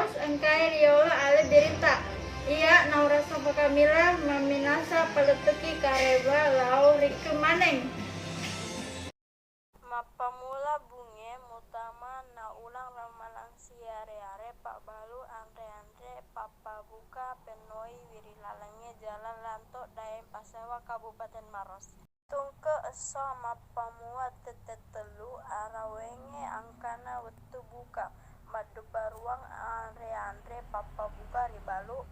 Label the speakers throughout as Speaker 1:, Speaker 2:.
Speaker 1: maros engkai riola ale berita. Ia naurasa pakamila maminasa paletuki kareba lau riku maneng.
Speaker 2: Mapamula bunge mutama na ulang ramalang siare-are pak balu andre papa buka penoi wirilalange jalan lantok daeng pasewa Kabupaten Maros. Tungke eso mapamua tetetelu arawenge angkana wetu buka madu baruang andre papa buka ribalu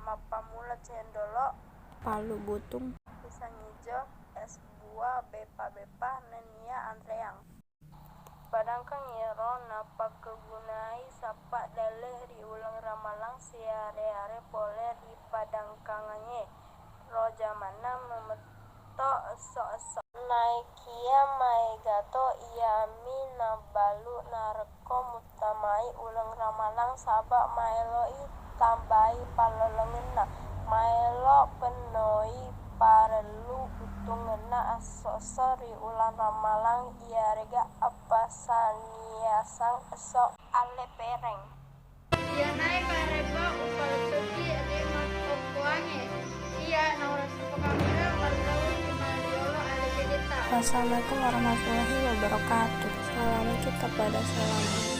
Speaker 2: mapamula cendolo
Speaker 3: palu butung
Speaker 2: pisang ijo es buah bepa nenia antreang padangkang yero napa kegunai sapa daleh ri ulang ramalang siare-are pole di padangkangannya roja mana memeto eso naikia maegato iami na balu nareko mutamai ulang ramalang sabak maeloi tambai palolengena maelo penoi parelu utungena asosori ulang ramalang iarega apa saniasang esok ale pereng
Speaker 1: Ia naik kareba upaletuki rima kokuange. Ia naurasa pakamila malau lima riola ale berita.
Speaker 3: Wassalamualaikum warahmatullahi wabarakatuh. Salam kita pada selama